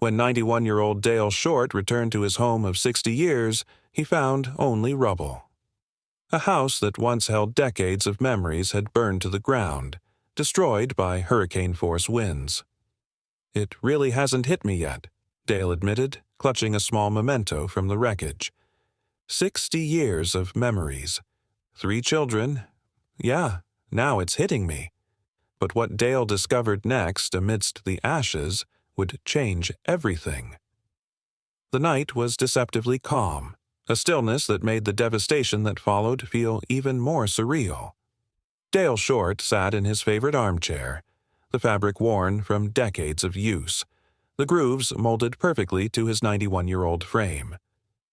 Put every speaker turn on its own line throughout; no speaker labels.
When 91-year-old Dale Short returned to his home of 60 years, he found only rubble. A house that once held decades of memories had burned to the ground, destroyed by hurricane-force winds. "It really hasn't hit me yet," Dale admitted, clutching a small memento from the wreckage. 60 years of memories. 3 children. Yeah, now it's hitting me. But what Dale discovered next amidst the ashes would change everything. The night was deceptively calm, a stillness that made the devastation that followed feel even more surreal. Dale Short sat in his favorite armchair, the fabric worn from decades of use, the grooves molded perfectly to his 91-year-old frame.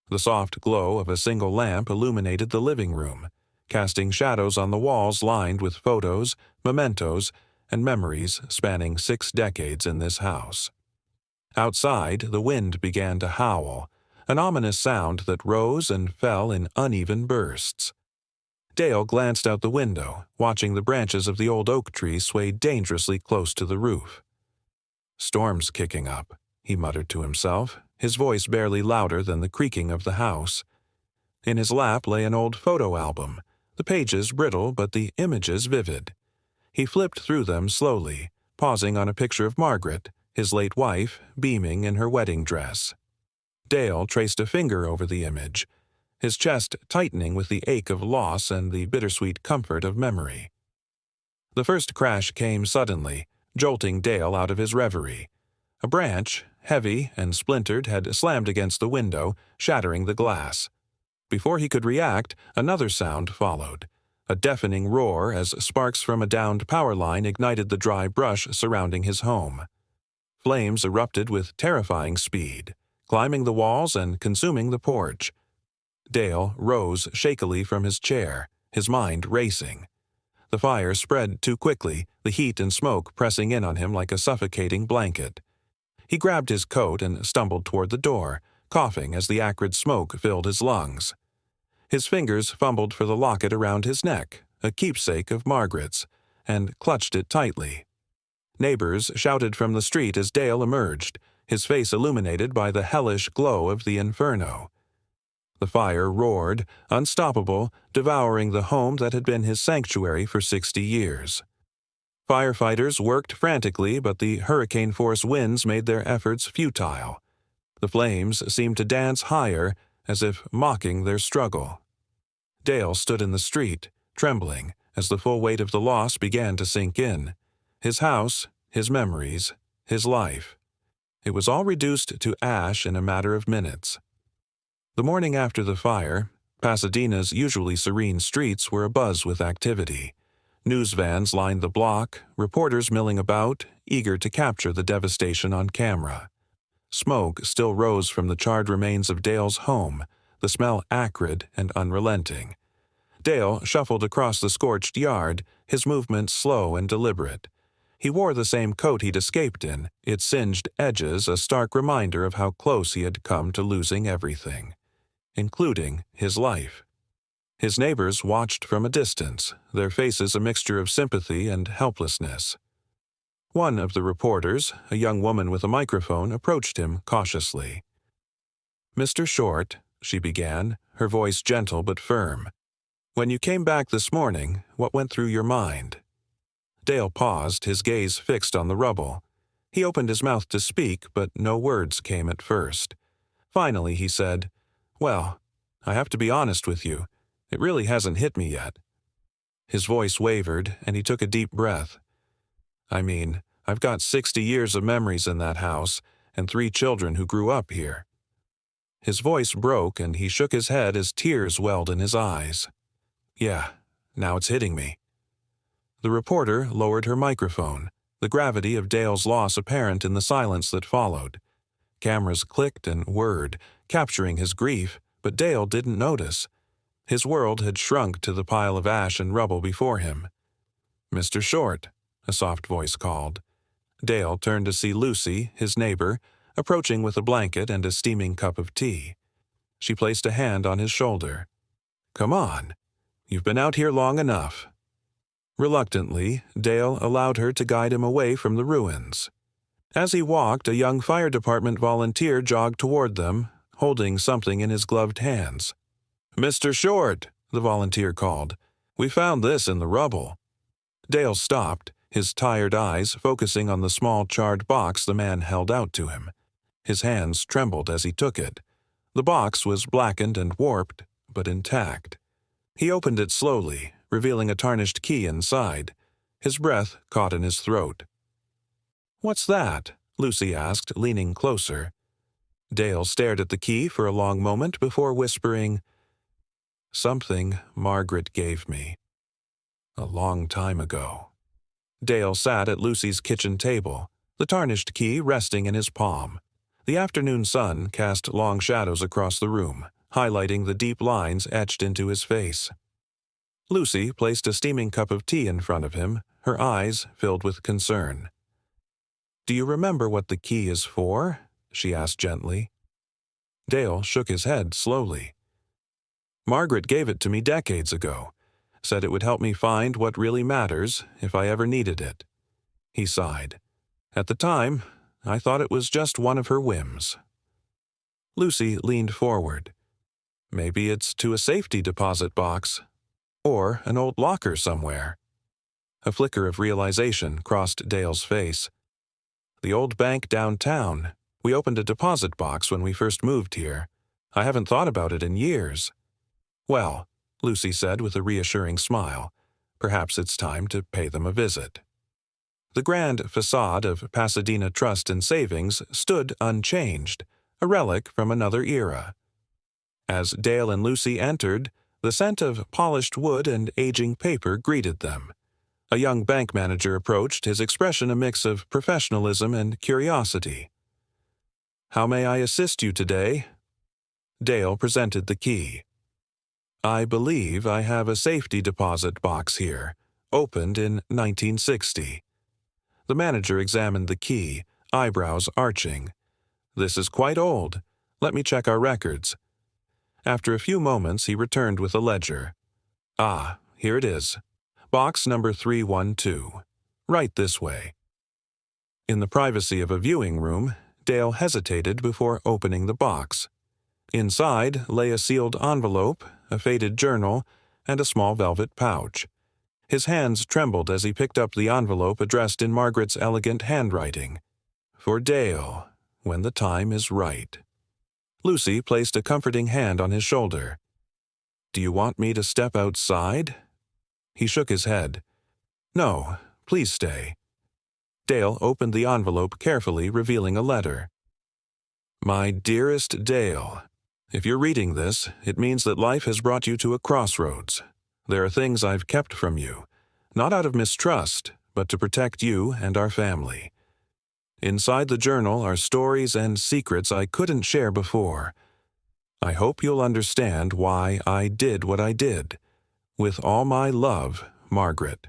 The soft glow of a single lamp illuminated the living room, casting shadows on the walls lined with photos, mementos, and memories spanning 6 decades in this house. Outside, the wind began to howl, an ominous sound that rose and fell in uneven bursts. Dale glanced out the window, watching the branches of the old oak tree sway dangerously close to the roof. "Storm's kicking up," he muttered to himself, his voice barely louder than the creaking of the house. In his lap lay an old photo album, the pages brittle but the images vivid. He flipped through them slowly, pausing on a picture of Margaret, his late wife, beaming in her wedding dress. Dale traced a finger over the image, his chest tightening with the ache of loss and the bittersweet comfort of memory. The first crash came suddenly, jolting Dale out of his reverie. A branch, heavy and splintered, had slammed against the window, shattering the glass. Before he could react, another sound followed, a deafening roar as sparks from a downed power line ignited the dry brush surrounding his home. Flames erupted with terrifying speed, climbing the walls and consuming the porch. Dale rose shakily from his chair, his mind racing. The fire spread too quickly, the heat and smoke pressing in on him like a suffocating blanket. He grabbed his coat and stumbled toward the door, coughing as the acrid smoke filled his lungs. His fingers fumbled for the locket around his neck, a keepsake of Margaret's, and clutched it tightly. Neighbors shouted from the street as Dale emerged, his face illuminated by the hellish glow of the inferno. The fire roared, unstoppable, devouring the home that had been his sanctuary for 60 years. Firefighters worked frantically, but the hurricane-force winds made their efforts futile. The flames seemed to dance higher, as if mocking their struggle. Dale stood in the street, trembling, as the full weight of the loss began to sink in. His house, his memories, his life. It was all reduced to ash in a matter of minutes. The morning after the fire, Pasadena's usually serene streets were abuzz with activity. News vans lined the block, reporters milling about, eager to capture the devastation on camera. Smoke still rose from the charred remains of Dale's home, the smell acrid and unrelenting. Dale shuffled across the scorched yard, his movements slow and deliberate. He wore the same coat he'd escaped in, its singed edges a stark reminder of how close he had come to losing everything, including his life. His neighbors watched from a distance, their faces a mixture of sympathy and helplessness. One of the reporters, a young woman with a microphone, approached him cautiously. "Mr. Short," she began, her voice gentle but firm, "when you came back this morning, what went through your mind?" Dale paused, his gaze fixed on the rubble. He opened his mouth to speak, but no words came at first. Finally he said, "Well, I have to be honest with you. It really hasn't hit me yet." His voice wavered, and he took a deep breath. "I mean, I've got 60 years of memories in that house, and 3 children who grew up here." His voice broke, and he shook his head as tears welled in his eyes. "Yeah, now it's hitting me." The reporter lowered her microphone, the gravity of Dale's loss apparent in the silence that followed. Cameras clicked and whirred, capturing his grief, but Dale didn't notice. His world had shrunk to the pile of ash and rubble before him. "Mr. Short," a soft voice called. Dale turned to see Lucy, his neighbor, approaching with a blanket and a steaming cup of tea. She placed a hand on his shoulder. "Come on. You've been out here long enough." Reluctantly, Dale allowed her to guide him away from the ruins. As he walked, a young fire department volunteer jogged toward them, holding something in his gloved hands. "Mr. Short," the volunteer called. "We found this in the rubble." Dale stopped, his tired eyes focusing on the small charred box the man held out to him. His hands trembled as he took it. The box was blackened and warped, but intact. He opened it slowly, revealing a tarnished key inside. His breath caught in his throat. "What's that?" Lucy asked, leaning closer. Dale stared at the key for a long moment before whispering, "Something Margaret gave me. A long time ago." Dale sat at Lucy's kitchen table, the tarnished key resting in his palm. The afternoon sun cast long shadows across the room, highlighting the deep lines etched into his face. Lucy placed a steaming cup of tea in front of him, her eyes filled with concern. "Do you remember what the key is for?" she asked gently. Dale shook his head slowly. "Margaret gave it to me decades ago, said it would help me find what really matters if I ever needed it." He sighed. "At the time, I thought it was just one of her whims." Lucy leaned forward. "Maybe it's to a safety deposit box, or an old locker somewhere." A flicker of realization crossed Dale's face. "The old bank downtown. We opened a deposit box when we first moved here. I haven't thought about it in years." "Well," Lucy said with a reassuring smile, "perhaps it's time to pay them a visit." The grand facade of Pasadena Trust and Savings stood unchanged, a relic from another era. As Dale and Lucy entered, the scent of polished wood and aging paper greeted them. A young bank manager approached, his expression a mix of professionalism and curiosity. "How may I assist you today?" Dale presented the key. "I believe I have a safety deposit box here, opened in 1960. The manager examined the key, eyebrows arching. "This is quite old. Let me check our records." After a few moments, he returned with a ledger. "Ah, here it is. Box number 312. Right this way." In the privacy of a viewing room, Dale hesitated before opening the box. Inside lay a sealed envelope, a faded journal, and a small velvet pouch. His hands trembled as he picked up the envelope addressed in Margaret's elegant handwriting. "For Dale, when the time is right." Lucy placed a comforting hand on his shoulder. "Do you want me to step outside?" He shook his head. "No, please stay." Dale opened the envelope carefully, revealing a letter. "My dearest Dale, if you're reading this, it means that life has brought you to a crossroads. There are things I've kept from you, not out of mistrust, but to protect you and our family. Inside the journal are stories and secrets I couldn't share before. I hope you'll understand why I did what I did. With all my love, Margaret."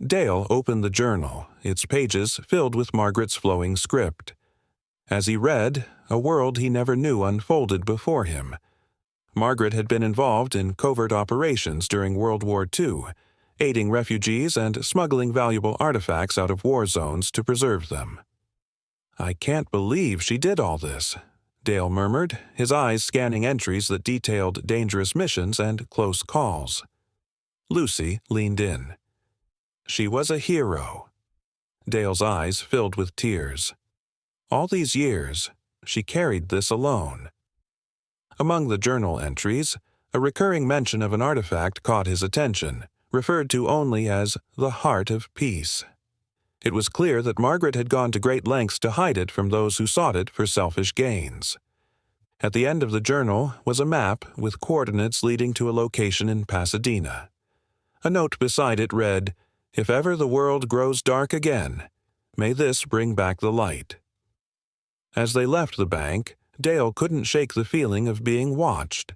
Dale opened the journal, its pages filled with Margaret's flowing script. As he read, a world he never knew unfolded before him. Margaret had been involved in covert operations during World War II, aiding refugees and smuggling valuable artifacts out of war zones to preserve them. "I can't believe she did all this," Dale murmured, his eyes scanning entries that detailed dangerous missions and close calls. Lucy leaned in. "She was a hero." Dale's eyes filled with tears. All these years, she carried this alone. Among the journal entries, a recurring mention of an artifact caught his attention, referred to only as the Heart of Peace. It was clear that Margaret had gone to great lengths to hide it from those who sought it for selfish gains. At the end of the journal was a map with coordinates leading to a location in Pasadena. A note beside it read, "If ever the world grows dark again, may this bring back the light." As they left the bank, Dale couldn't shake the feeling of being watched.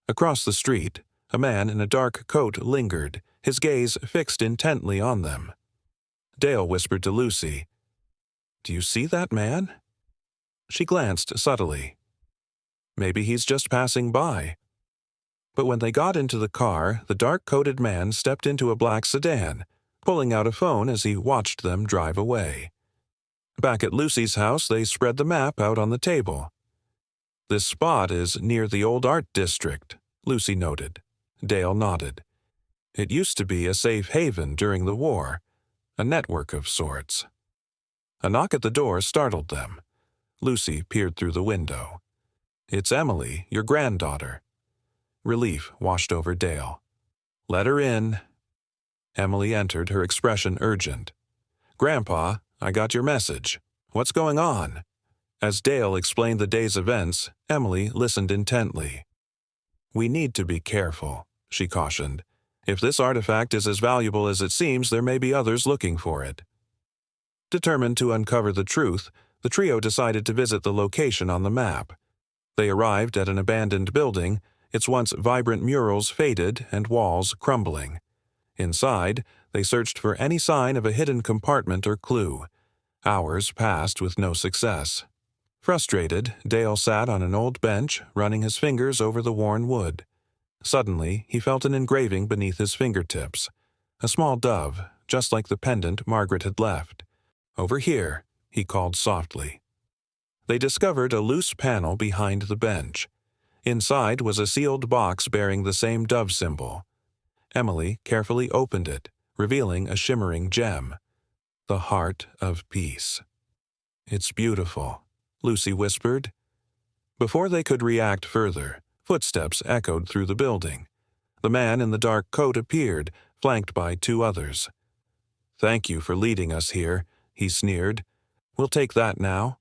Across the street, a man in a dark coat lingered, his gaze fixed intently on them. Dale whispered to Lucy, "Do you see that man?" She glanced subtly. "Maybe he's just passing by." But when they got into the car, the dark-coated man stepped into a black sedan, pulling out a phone as he watched them drive away. Back at Lucy's house, they spread the map out on the table. "This spot is near the old art district," Lucy noted. Dale nodded. "It used to be a safe haven during the war, a network of sorts." A knock at the door startled them. Lucy peered through the window. "It's Emily, your granddaughter." Relief washed over Dale. "Let her in." Emily entered, her expression urgent. "Grandpa, I got your message. What's going on?" As Dale explained the day's events, Emily listened intently. "We need to be careful," she cautioned. "If this artifact is as valuable as it seems, there may be others looking for it." Determined to uncover the truth, the trio decided to visit the location on the map. They arrived at an abandoned building, its once vibrant murals faded and walls crumbling. Inside, they searched for any sign of a hidden compartment or clue. Hours passed with no success. Frustrated, Dale sat on an old bench, running his fingers over the worn wood. Suddenly, he felt an engraving beneath his fingertips. A small dove, just like the pendant Margaret had left. "Over here," he called softly. They discovered a loose panel behind the bench. Inside was a sealed box bearing the same dove symbol. Emily carefully opened it, revealing a shimmering gem. The heart of peace. "It's beautiful," Lucy whispered. Before they could react further, footsteps echoed through the building. The man in the dark coat appeared, flanked by two others. "Thank you for leading us here," he sneered. "We'll take that now."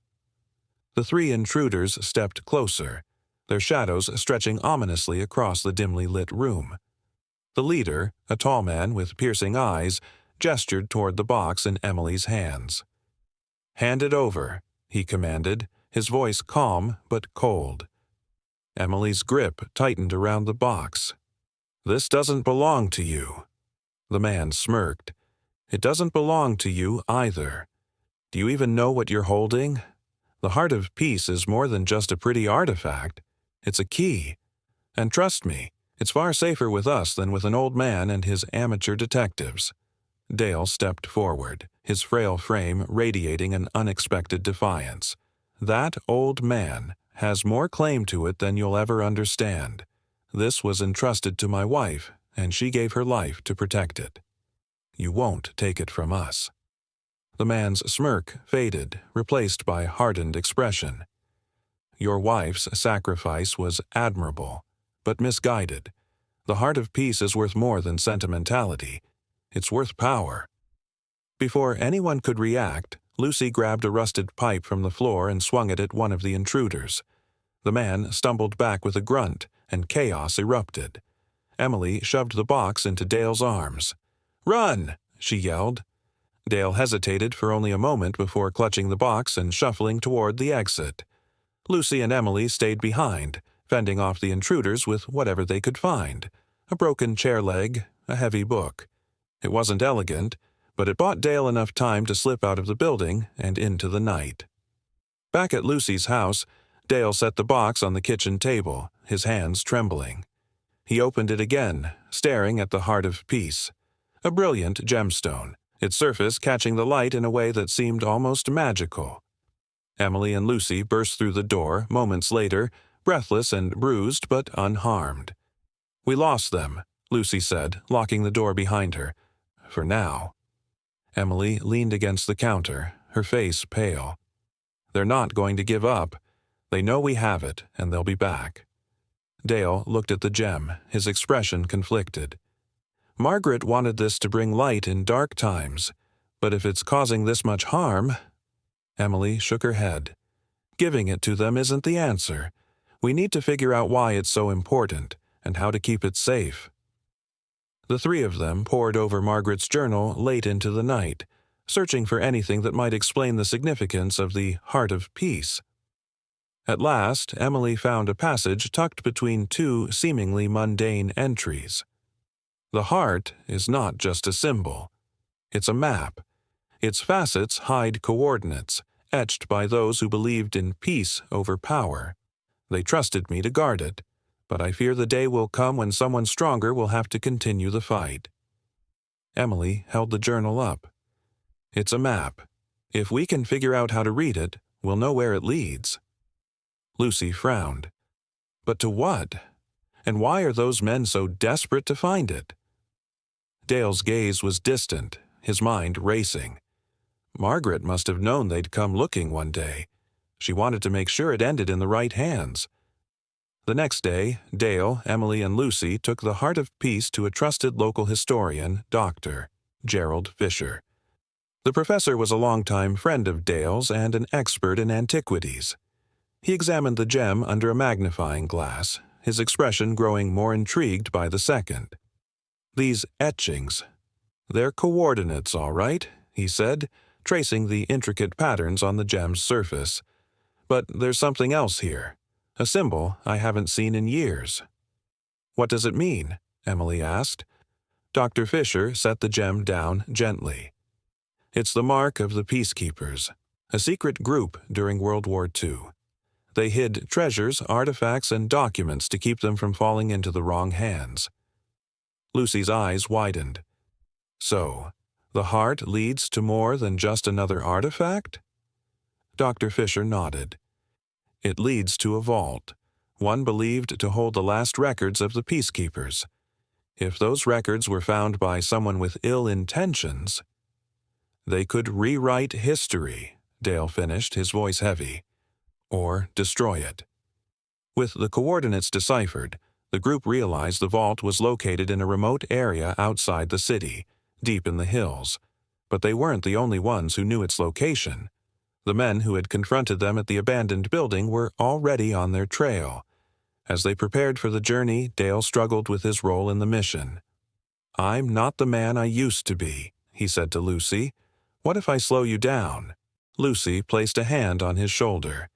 The three intruders stepped closer, their shadows stretching ominously across the dimly lit room. The leader, a tall man with piercing eyes, gestured toward the box in Emily's hands. "Hand it over," he commanded, his voice calm but cold. Emily's grip tightened around the box. "This doesn't belong to you." The man smirked. "It doesn't belong to you either. Do you even know what you're holding? The heart of peace is more than just a pretty artifact. It's a key. And trust me, it's far safer with us than with an old man and his amateur detectives." Dale stepped forward, his frail frame radiating an unexpected defiance. "That old man has more claim to it than you'll ever understand. This was entrusted to my wife, and she gave her life to protect it. You won't take it from us." The man's smirk faded, replaced by hardened expression. "Your wife's sacrifice was admirable, but misguided. The heart of peace is worth more than sentimentality. It's worth power." Before anyone could react, Lucy grabbed a rusted pipe from the floor and swung it at one of the intruders. The man stumbled back with a grunt, and chaos erupted. Emily shoved the box into Dale's arms. "Run!" she yelled. Dale hesitated for only a moment before clutching the box and shuffling toward the exit. Lucy and Emily stayed behind, fending off the intruders with whatever they could find. A broken chair leg, a heavy book. It wasn't elegant, but it bought Dale enough time to slip out of the building and into the night. Back at Lucy's house, Dale set the box on the kitchen table, his hands trembling. He opened it again, staring at the heart of peace. A brilliant gemstone, its surface catching the light in a way that seemed almost magical. Emily and Lucy burst through the door moments later, breathless and bruised but unharmed. "We lost them," Lucy said, locking the door behind her. "For now." Emily leaned against the counter, her face pale. "They're not going to give up. They know we have it, and they'll be back." Dale looked at the gem, his expression conflicted. "Margaret wanted this to bring light in dark times, but if it's causing this much harm—" Emily shook her head. "Giving it to them isn't the answer. We need to figure out why it's so important, and how to keep it safe." The three of them pored over Margaret's journal late into the night, searching for anything that might explain the significance of the heart of peace. At last, Emily found a passage tucked between two seemingly mundane entries. The heart is not just a symbol. It's a map. Its facets hide coordinates, etched by those who believed in peace over power. They trusted me to guard it, but I fear the day will come when someone stronger will have to continue the fight. Emily held the journal up. "It's a map. If we can figure out how to read it, we'll know where it leads. Lucy frowned. But to what? And why are those men so desperate to find it? Dale's gaze was distant, his mind racing. Margaret must have known they'd come looking one day. She wanted to make sure it ended in the right hands. The next day, Dale, Emily, and Lucy took the Heart of Peace to a trusted local historian, Dr. Gerald Fisher. The professor was a longtime friend of Dale's and an expert in antiquities. He examined the gem under a magnifying glass, his expression growing more intrigued by the second. These etchings. They're coordinates, all right, he said, tracing the intricate patterns on the gem's surface. But there's something else here, a symbol I haven't seen in years. What does it mean? Emily asked. Dr. Fisher set the gem down gently. It's the mark of the Peacekeepers, a secret group during World War II. They hid treasures, artifacts, and documents to keep them from falling into the wrong hands. Lucy's eyes widened. So, the heart leads to more than just another artifact? Dr. Fisher nodded. It leads to a vault, one believed to hold the last records of the Peacekeepers. If those records were found by someone with ill intentions, they could rewrite history, Dale finished, his voice heavy, or destroy it. With the coordinates deciphered, the group realized the vault was located in a remote area outside the city, deep in the hills. But they weren't the only ones who knew its location. The men who had confronted them at the abandoned building were already on their trail. As they prepared for the journey, Dale struggled with his role in the mission. "I'm not the man I used to be," he said to Lucy. "What if I slow you down?" Lucy placed a hand on his shoulder.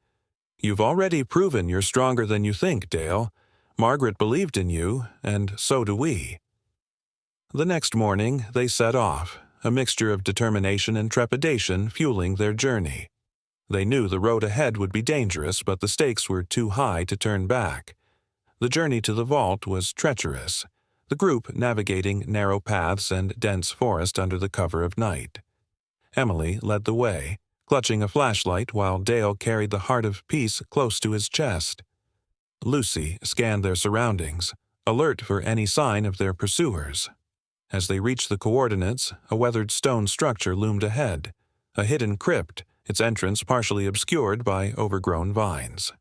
"You've already proven you're stronger than you think, Dale. Margaret believed in you, and so do we." The next morning, they set off, a mixture of determination and trepidation fueling their journey. They knew the road ahead would be dangerous, but the stakes were too high to turn back. The journey to the vault was treacherous, the group navigating narrow paths and dense forest under the cover of night. Emily led the way, clutching a flashlight while Dale carried the Heart of Peace close to his chest. Lucy scanned their surroundings, alert for any sign of their pursuers. As they reached the coordinates, a weathered stone structure loomed ahead, a hidden crypt, its entrance partially obscured by overgrown vines.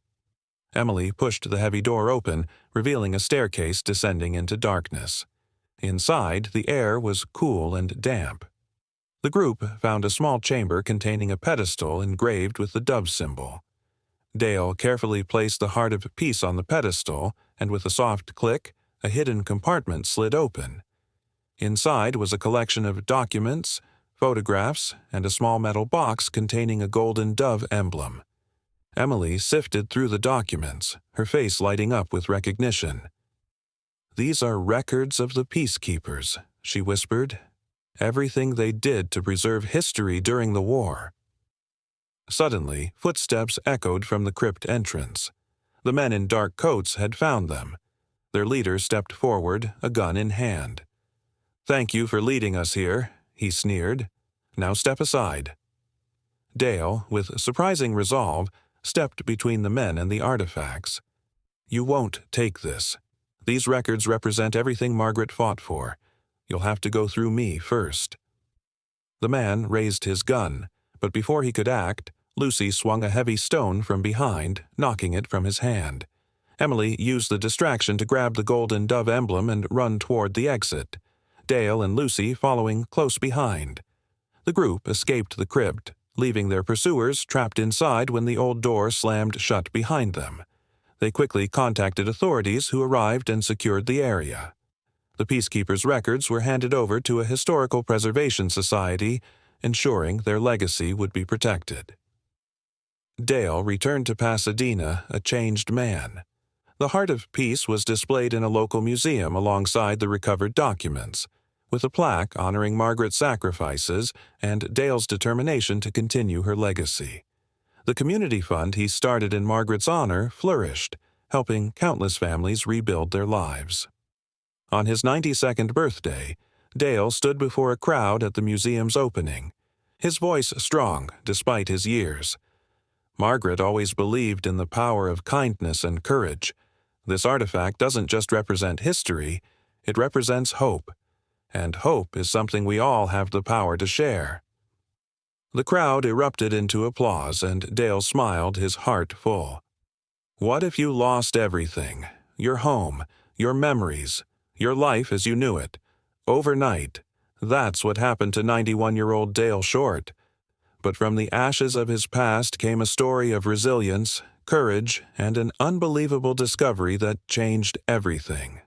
Emily pushed the heavy door open, revealing a staircase descending into darkness. Inside, the air was cool and damp. The group found a small chamber containing a pedestal engraved with the dove symbol. Dale carefully placed the Heart of Peace on the pedestal, and with a soft click, a hidden compartment slid open. Inside was a collection of documents, photographs, and a small metal box containing a golden dove emblem. Emily sifted through the documents, her face lighting up with recognition. "These are records of the Peacekeepers," she whispered. "Everything they did to preserve history during the war." Suddenly, footsteps echoed from the crypt entrance. The men in dark coats had found them. Their leader stepped forward, a gun in hand. "Thank you for leading us here," he sneered. "Now step aside." Dale, with surprising resolve, stepped between the men and the artifacts. "You won't take this. These records represent everything Margaret fought for. You'll have to go through me first." The man raised his gun, but before he could act, Lucy swung a heavy stone from behind, knocking it from his hand. Emily used the distraction to grab the golden dove emblem and run toward the exit, Dale and Lucy following close behind. The group escaped the crypt, leaving their pursuers trapped inside when the old door slammed shut behind them. They quickly contacted authorities who arrived and secured the area. The Peacekeepers' records were handed over to a historical preservation society, ensuring their legacy would be protected. Dale returned to Pasadena a changed man. The Heart of Peace was displayed in a local museum alongside the recovered documents, with a plaque honoring Margaret's sacrifices and Dale's determination to continue her legacy. The community fund he started in Margaret's honor flourished, helping countless families rebuild their lives. On his 92nd birthday, Dale stood before a crowd at the museum's opening. his voice strong despite his years. Margaret always believed in the power of kindness and courage. This artifact doesn't just represent history, it represents hope. And hope is something we all have the power to share. The crowd erupted into applause, and Dale smiled, his heart full. What if you lost everything? Your home, your memories, your life as you knew it, overnight. That's what happened to 91-year-old Dale Short. But from the ashes of his past came a story of resilience, courage, and an unbelievable discovery that changed everything.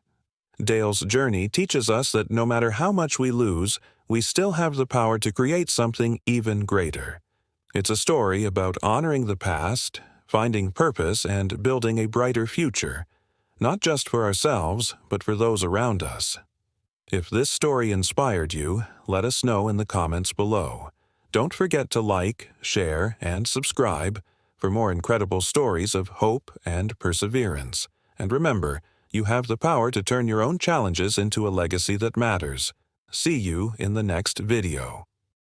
Dale's journey teaches us that no matter how much we lose, we still have the power to create something even greater. It's a story about honoring the past, finding purpose, and building a brighter future, not just for ourselves, but for those around us. If this story inspired you, let us know in the comments below. Don't forget to like, share, and subscribe for more incredible stories of hope and perseverance. And remember, you have the power to turn your own challenges into a legacy that matters. See you in the next video.